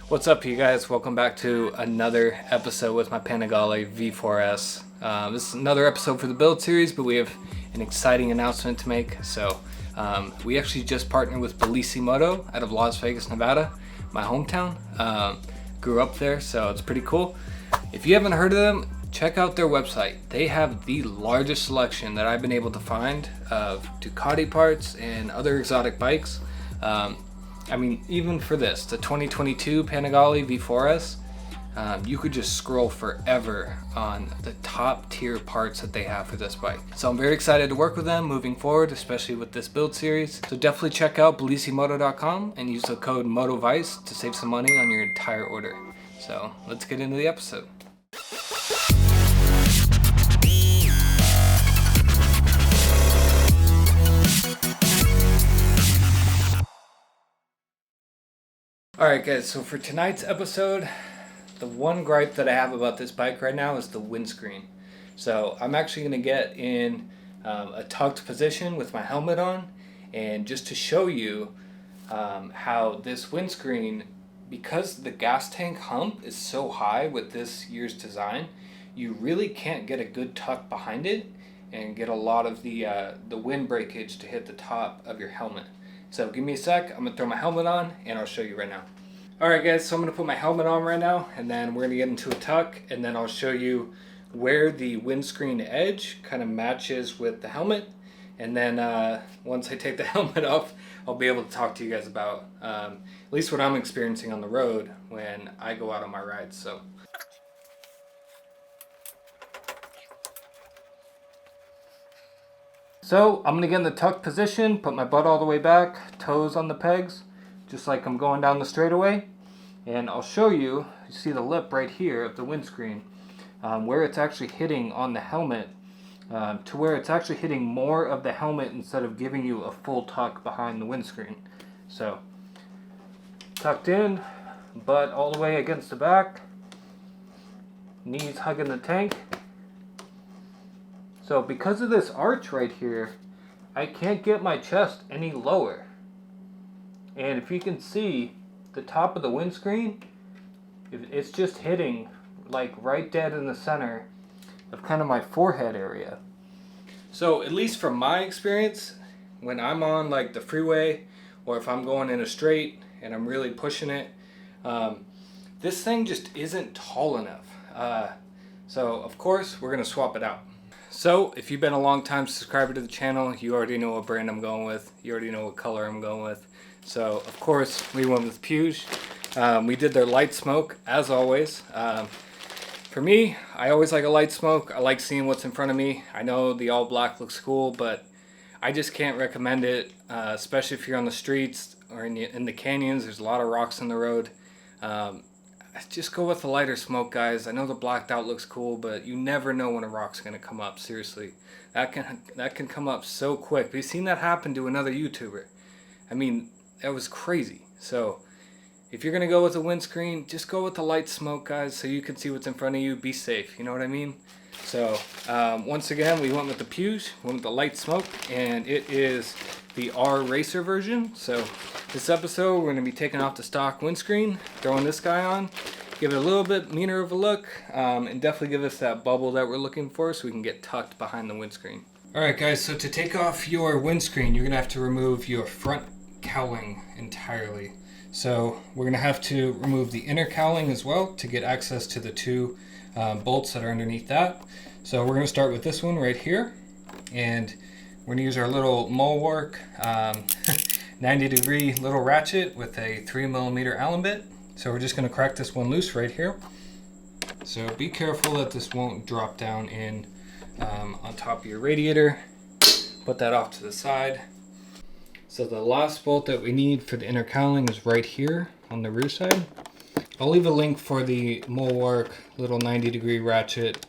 What's up, you guys? Welcome back to another episode with my Panigale V4S. This is another episode for the build series, but we have an exciting announcement to make. So we actually just partnered with Bellissimoto out of Las Vegas, Nevada, my hometown. Grew up there, so it's pretty cool. If you haven't heard of them, check out their website. They have the largest selection that I've been able to find of Ducati parts and other exotic bikes. I mean, even for this, the 2022 Panigale V4S, you could just scroll forever on the top tier parts that they have for this bike. So I'm very excited to work with them moving forward, especially with this build series. So definitely check out bellissimoto.com and use the code MOTOVICE to save some money on your entire order. So let's get into the episode. Alright guys, so for tonight's episode, the one gripe that I have about this bike right now is the windscreen. So I'm actually going to get in a tucked position with my helmet on, and just to show you how this windscreen, because the gas tank hump is so high with this year's design, you really can't get a good tuck behind it and get a lot of the wind breakage to hit the top of your helmet. So give me a sec, I'm going to throw my helmet on and I'll show you right now. Alright guys, so I'm going to put my helmet on right now, and then we're going to get into a tuck, and then I'll show you where the windscreen edge kind of matches with the helmet. And then once I take the helmet off, I'll be able to talk to you guys about at least what I'm experiencing on the road when I go out on my rides. So I'm going to get in the tucked position, put my butt all the way back, toes on the pegs, just like I'm going down the straightaway. And I'll show you, you see the lip right here of the windscreen, where it's actually hitting on the helmet, to where it's actually hitting more of the helmet instead of giving you a full tuck behind the windscreen. So, tucked in, butt all the way against the back, knees hugging the tank. So because of this arch right here, I can't get my chest any lower. And if you can see the top of the windscreen, it's just hitting like right dead in the center of kind of my forehead area. So at least from my experience, when I'm on like the freeway, or if I'm going in a straight and I'm really pushing it, this thing just isn't tall enough. So of course we're going to swap it out. So, if you've been a long time subscriber to the channel, you already know what brand I'm going with. You already know what color I'm going with. So, of course, we went with Puig. We did their light smoke, as always. For me, I always like a light smoke. I like seeing what's in front of me. I know the all black looks cool, but I just can't recommend it, especially if you're on the streets or in the canyons. There's a lot of rocks in the road. Just go with the lighter smoke, guys. I know the blacked out looks cool, but you never know when a rock's going to come up. Seriously, that can come up so quick. We've seen that happen to another YouTuber. I mean, that was crazy. So if you're going to go with a windscreen, just go with the light smoke, guys, so you can see what's in front of you. Be safe, you know what I mean? So once again, we went with the Puig, went with the light smoke, and it is the R Racer version. So this episode, we're going to be taking off the stock windscreen, throwing this guy on, give it a little bit meaner of a look, and definitely give us that bubble that we're looking for so we can get tucked behind the windscreen. Alright guys, so to take off your windscreen, you're going to have to remove your front cowling entirely. So we're going to have to remove the inner cowling as well to get access to the two bolts that are underneath that. So we're going to start with this one right here, and we're going to use our little mole work 90-degree little ratchet with a 3mm Allen bit. So we're just going to crack this one loose right here. So be careful that this won't drop down in on top of your radiator. Put that off to the side. So the last bolt that we need for the inner cowling is right here on the rear side. I'll leave a link for the mole work little 90-degree ratchet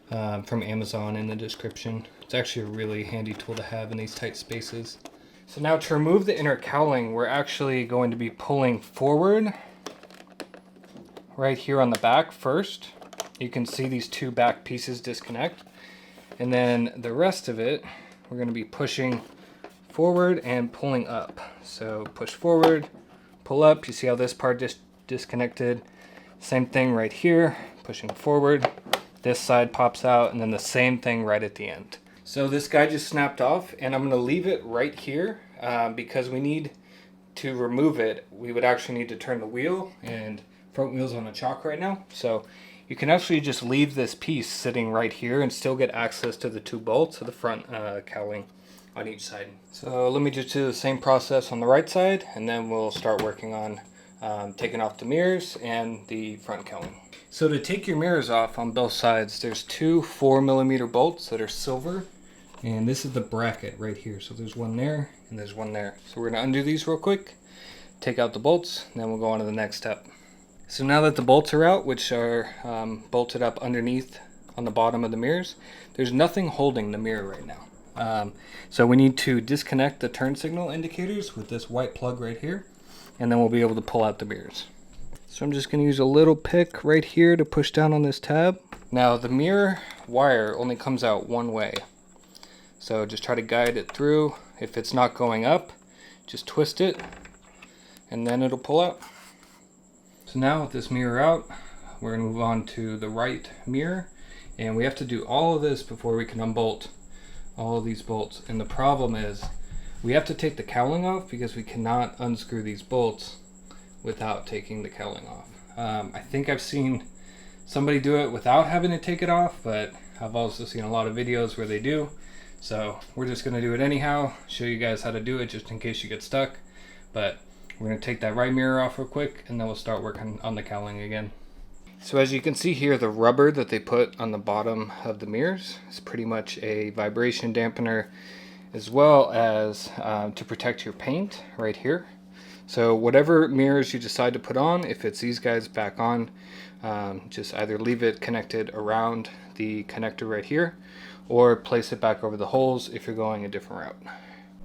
from Amazon in the description. It's actually a really handy tool to have in these tight spaces. So now to remove the inner cowling, we're actually going to be pulling forward right here on the back first. You can see these two back pieces disconnect. And then the rest of it, we're going to be pushing forward and pulling up. So push forward, pull up. You see how this part just disconnected. Same thing right here, pushing forward. This side pops out, and then the same thing right at the end. So this guy just snapped off, and I'm going to leave it right here because we need to remove it. We would actually need to turn the wheel, and front wheel's on a chock right now. So you can actually just leave this piece sitting right here and still get access to the 2 bolts of the front cowling on each side. So let me just do the same process on the right side, and then we'll start working on taking off the mirrors and the front cowling. So to take your mirrors off on both sides, there's 2 4mm bolts that are silver, and this is the bracket right here. So there's one there and there's one there. So we're gonna undo these real quick, take out the bolts, and then we'll go on to the next step. So now that the bolts are out, which are bolted up underneath on the bottom of the mirrors, there's nothing holding the mirror right now. So we need to disconnect the turn signal indicators with this white plug right here, and then we'll be able to pull out the mirrors. So I'm just going to use a little pick right here to push down on this tab. Now the mirror wire only comes out one way, so just try to guide it through. If it's not going up, just twist it and then it'll pull out. So now with this mirror out, we're going to move on to the right mirror, and we have to do all of this before we can unbolt all of these bolts. And the problem is we have to take the cowling off because we cannot unscrew these bolts without taking the cowling off. I think I've seen somebody do it without having to take it off, but I've also seen a lot of videos where they do. So we're just going to do it anyhow, show you guys how to do it just in case you get stuck. But we're going to take that right mirror off real quick, and then we'll start working on the cowling again. So as you can see here, the rubber that they put on the bottom of the mirrors is pretty much a vibration dampener, as well as to protect your paint right here. So whatever mirrors you decide to put on, if it's these guys back on, just either leave it connected around the connector right here, or place it back over the holes if you're going a different route.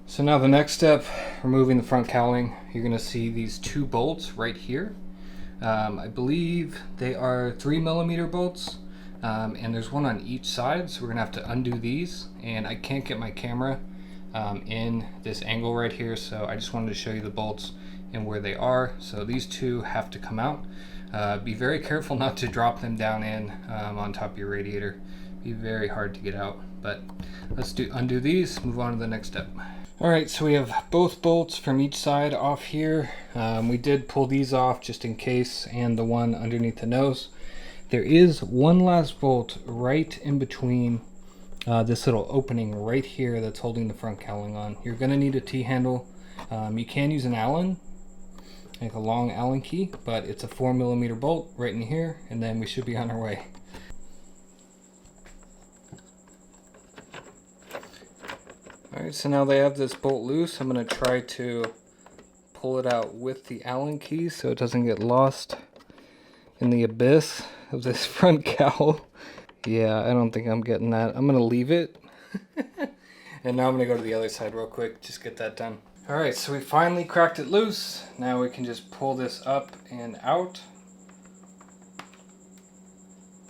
So now the next step, removing the front cowling. You're going to see these 2 bolts right here. I believe they are 3mm bolts, and there's one on each side, so we're going to have to undo these, and I can't get my camera in this angle right here, so I just wanted to show you the bolts and where they are. So these 2 have to come out. Be very careful not to drop them down in on top of your radiator. Be very hard to get out, but let's undo these, move on to the next step. Alright, so we have both bolts from each side off here. We did pull these off just in case, and the one underneath the nose. There is one last bolt right in between this little opening right here that's holding the front cowling on. You're going to need a T-handle. You can use an Allen, like a long Allen key, but it's a 4mm bolt right in here, and then we should be on our way. Alright, so now they have this bolt loose. I'm going to try to pull it out with the Allen key so it doesn't get lost in the abyss of this front cowl. Yeah, I don't think I'm getting that. I'm going to leave it. And now I'm going to go to the other side real quick, just get that done. Alright, so we finally cracked it loose. Now we can just pull this up and out.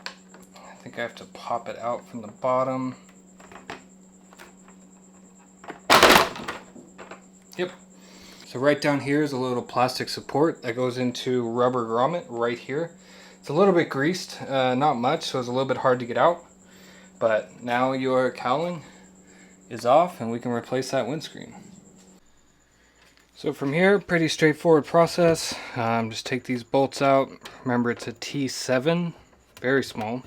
I think I have to pop it out from the bottom. Yep. So right down here is a little plastic support that goes into rubber grommet right here. It's a little bit greased, not much, so it's a little bit hard to get out. But now your cowling is off and we can replace that windscreen. So from here, pretty straightforward process. Just take these bolts out. Remember, it's a T7, very small.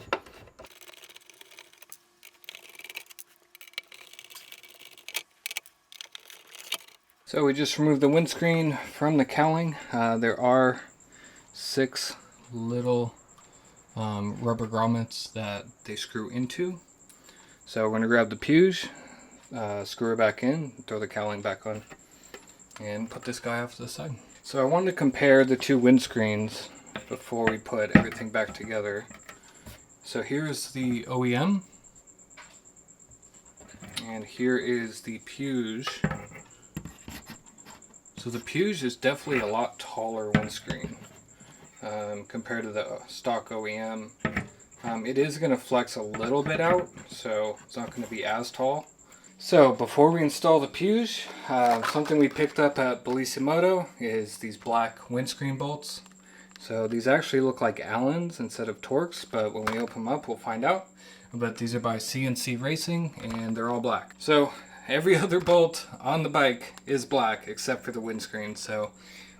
So we just removed the windscreen from the cowling. There are 6 little rubber grommets that they screw into. So we're going to grab the Puig, screw it back in, throw the cowling back on, and put this guy off to the side. So I wanted to compare the 2 windscreens before we put everything back together. So here's the OEM, and here is the Puig. So the Puig is definitely a lot taller windscreen compared to the stock OEM. It is going to flex a little bit out, so it's not going to be as tall. So before we install the Puig, something we picked up at Bellissimoto is these black windscreen bolts. So these actually look like Allens instead of Torx, but when we open them up, we'll find out. But these are by CNC Racing, and they're all black. So every other bolt on the bike is black except for the windscreen. So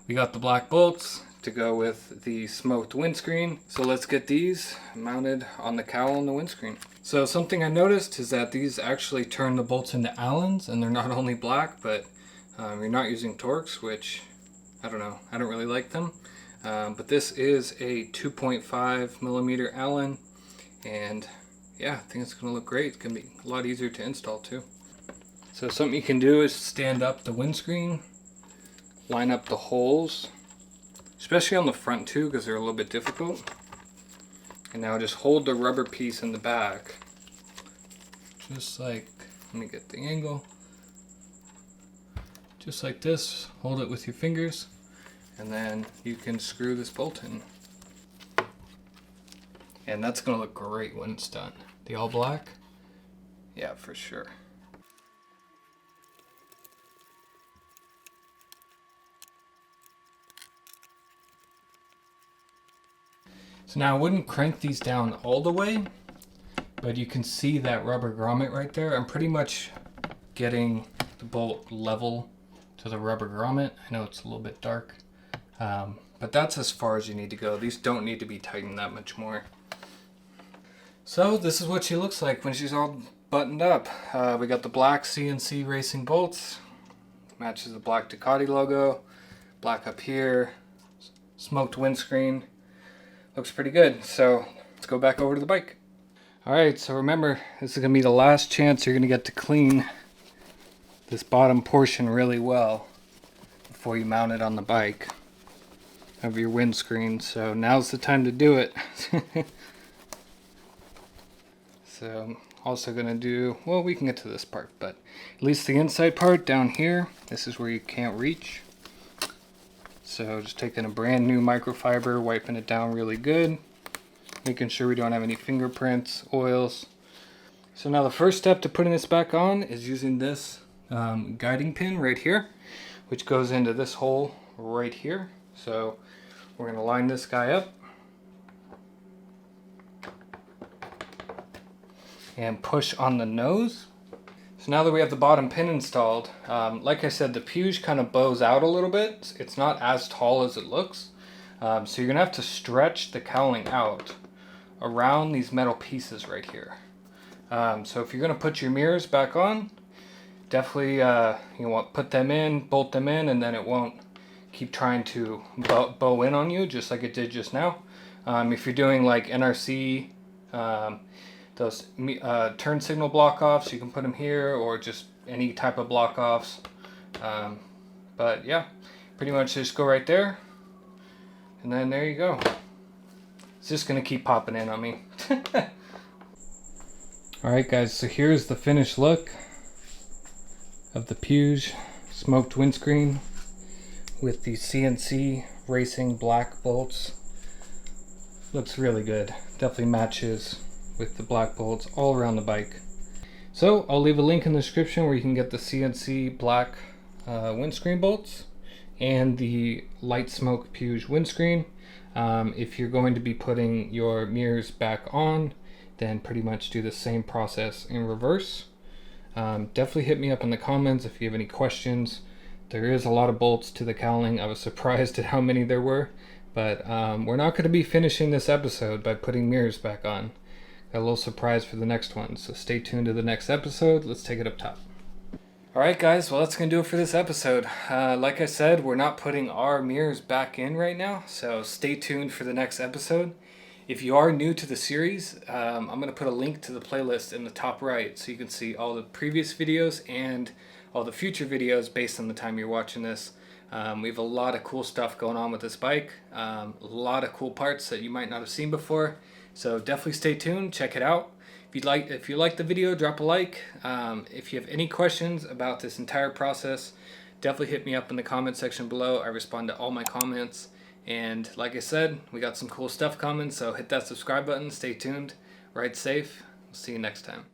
we got the black bolts to go with the smoked windscreen. So let's get these mounted on the cowl and the windscreen. So something I noticed is that these actually turn the bolts into Allens, and they're not only black, but you're not using Torx, which I don't know, I don't really like them. But this is a 2.5 millimeter Allen, and yeah, I think it's going to look great. It's going to be a lot easier to install too. So something you can do is stand up the windscreen, line up the holes, especially on the front too, because they're a little bit difficult. And now just hold the rubber piece in the back, just like, let me get the angle, just like this. Hold it with your fingers, and then you can screw this bolt in. And that's going to look great when it's done. The all black? Yeah, for sure. So now I wouldn't crank these down all the way, but you can see that rubber grommet right there. I'm pretty much getting the bolt level to the rubber grommet. I know it's a little bit dark, but that's as far as you need to go. These don't need to be tightened that much more. So this is what she looks like when she's all buttoned up. We got the black CNC Racing bolts, matches the black Ducati logo, black up here, smoked windscreen. Looks pretty good. So let's go back over to the bike. Alright, so remember, this is going to be the last chance you're going to get to clean this bottom portion really well before you mount it on the bike of your windscreen. So now's the time to do it. So I'm also going to do, well, we can get to this part, but at least the inside part down here, this is where you can't reach. So just taking a brand new microfiber, wiping it down really good, making sure we don't have any fingerprints, oils. So now the first step to putting this back on is using this guiding pin right here, which goes into this hole right here. So we're going to line this guy up and push on the nose. So now that we have the bottom pin installed, like I said, the Puig kind of bows out a little bit. It's not as tall as it looks. So you're going to have to stretch the cowling out around these metal pieces right here. So if you're going to put your mirrors back on, definitely you want to put them in, bolt them in, and then it won't keep trying to bow in on you just like it did just now. If you're doing like NRC, those turn signal block offs, you can put them here, or just any type of block offs. But yeah, pretty much just go right there, and then there you go. It's just gonna keep popping in on me. Alright guys, so here's the finished look of the Puig smoked windscreen with the CNC Racing black bolts. Looks really good. Definitely matches with the black bolts all around the bike. So I'll leave a link in the description where you can get the CNC black windscreen bolts and the light smoke Puig windscreen. If you're going to be putting your mirrors back on, then pretty much do the same process in reverse. Definitely hit me up in the comments if you have any questions. There is a lot of bolts to the cowling. I was surprised at how many there were, but we're not going to be finishing this episode by putting mirrors back on. Got a little surprise for the next one, so stay tuned to the next episode. Let's take it up top. Alright guys, well that's going to do it for this episode. Like I said, we're not putting our mirrors back in right now, so stay tuned for the next episode. If you are new to the series, I'm going to put a link to the playlist in the top right so you can see all the previous videos and all the future videos based on the time you're watching this. We have a lot of cool stuff going on with this bike, a lot of cool parts that you might not have seen before. So definitely stay tuned, check it out. If you like the video, drop a like. If you have any questions about this entire process, definitely hit me up in the comment section below. I respond to all my comments. And like I said, we got some cool stuff coming, so hit that subscribe button, stay tuned, ride safe. We'll see you next time.